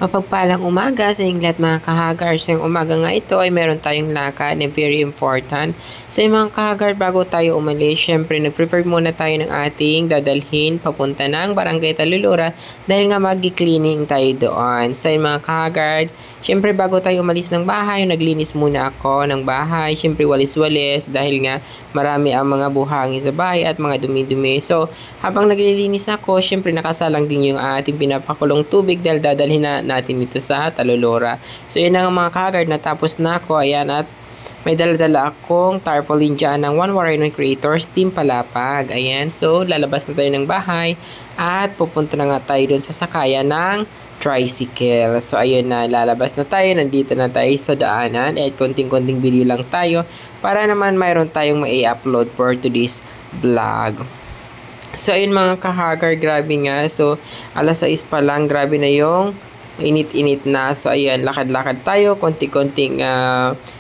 Mapagpalang umaga sa inyong lahat mga kahagar. So yung umaga nga ito ay meron tayong lakad na very important. So yung mga kahagar, bago tayo umalis, syempre nag-prepare muna tayo ng ating dadalhin papunta ng Barangay Talulura dahil nga mag-cleaning tayo doon. So yung mga kahagar, syempre bago tayo umalis ng bahay, naglinis muna ako ng bahay. Syempre walis-walis dahil nga marami ang mga buhangin sa bahay at mga dumi-dumi. So habang naglilinis ako, syempre nakasalang din yung ating pinapakulong tubig dahil dadalhin na natin ito sa Talulura. So yun ang mga kagard, natapos na ako. Ayan, at may dala-dala akong tarpaulin dyan ng One Warrior Creators Team Palapag. Ayan, so lalabas na tayo ng bahay at pupunta na nga tayo dun sa sakayan ng tricycle. So ayun na, lalabas na tayo, nandito na tayo sa daanan at konting-konting video lang tayo para naman mayroon tayong mai-upload for today's vlog. So ayun mga kahagar, grabe nga. So alas 6 pa lang, grabe na yung init-init na. So ayan, lakad-lakad tayo, konti-konting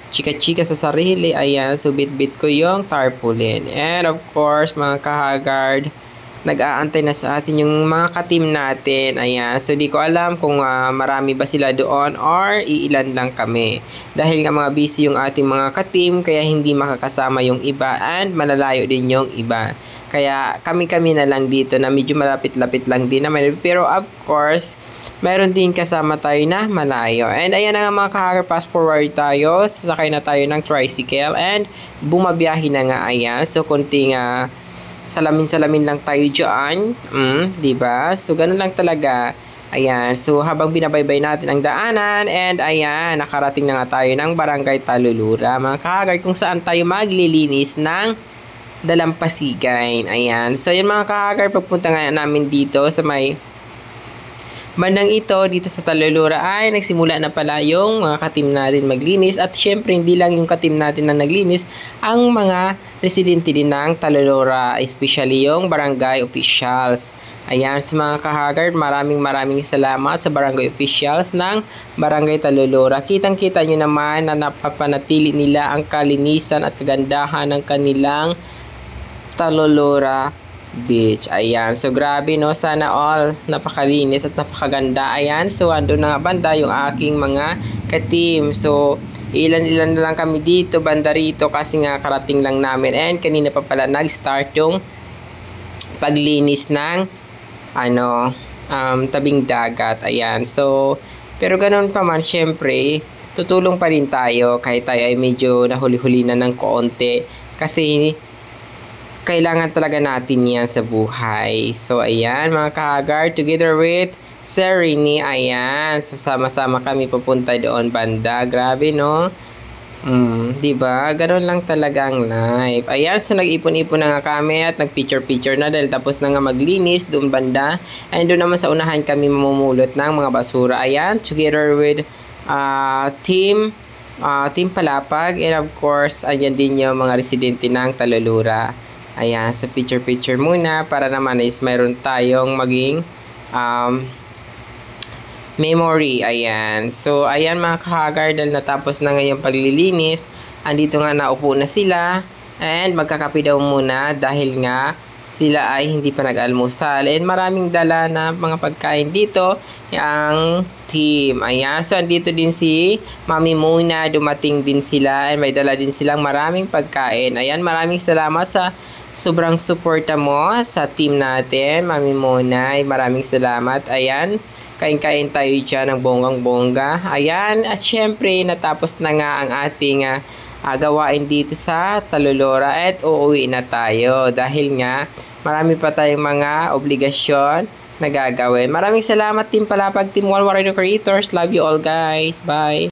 chika-chika sa sarili. Ayan, so bit-bit ko yung tarpaulin. And of course mga kahagard, nag-aantay na sa atin yung mga ka-team natin. Ayan, so di ko alam kung marami ba sila doon or iilan lang kami. Dahil nga mga busy yung ating mga ka-team, kaya hindi makakasama yung iba and malalayo din yung iba. Kaya kami-kami na lang dito na medyo malapit-lapit lang din naman. Pero of course, meron din kasama tayo na malayo. And ayan na nga mga kahagar, fast forward tayo. Sasakay na tayo ng tricycle and bumabiyahe na nga. Ayan, so konting salamin-salamin lang tayo dyan. Diba? So ganun lang talaga. Ayan, so habang binabaybay natin ang daanan and ayan, nakarating na nga tayo ng Barangay Talulura. Mga kahagar, kung saan tayo maglilinis ng dalampasigan. Ayan. So, yun mga kahagar, pagpunta nga namin dito sa may bandang ito, dito sa Talulura, ay nagsimula na pala yung mga ka-team natin maglinis. At syempre, hindi lang yung ka-team natin na naglinis, ang mga residente din ng Talulura, especially yung barangay officials. Ayan, sa mga kahagar, maraming salamat sa barangay officials ng Barangay Talulura. Kitang-kita nyo naman na napapanatili nila ang kalinisan at kagandahan ng kanilang Talulura Beach. Ayan. So, grabe, no? Sana all napakalinis at napakaganda. Ayan. So, ando na nga banda yung aking mga ka-team. So, ilan-ilan na lang kami dito, banda rito, kasi nga karating lang namin. And kanina pa pala nag-start yung paglinis ng tabing dagat. Ayan. So, pero ganun pa man, syempre, tutulong pa rin tayo kahit tayo ay medyo nahuli-huli na ng konti. Kasi, kailangan talaga natin yan sa buhay. So, ayan, mga kahagar, together with Serene, ayan. So, sama-sama kami pupunta doon banda. Grabe, no? Diba? Ganun lang talaga ang life. Ayan, so nag-ipon-ipon na nga kami at nag-picture-picture na dahil tapos na nga maglinis doon banda. And doon naman sa unahan kami mamumulot ng mga basura. Ayan, together with Team Palapag. And of course, ayan din yung mga residente ng Talulura. Ayan, so picture-picture muna para naman is mayroon tayong maging memory. Ayan. So, ayan mga kahagar, dahil natapos na ngayong paglilinis. Andito nga naupo na sila. And magkakape daw muna dahil nga sila ay hindi pa nag-almusal. And maraming dala na mga pagkain dito ang team. Ayan. So, andito din si Mami Muna. Dumating din sila. And may dala din silang maraming pagkain. Ayan. Maraming salamat sa sobrang suporta mo sa team natin, Mami Mona. Maraming salamat. Ayan, kain-kain tayo dyan ng bonggang-bongga. Ayan, at syempre, natapos na nga ang ating gawain dito sa Talulura at uuwi na tayo. Dahil nga, marami pa tayong mga obligasyon na gagawin. Maraming salamat, Team Palapag, Team One Warrior Creators. Love you all, guys. Bye!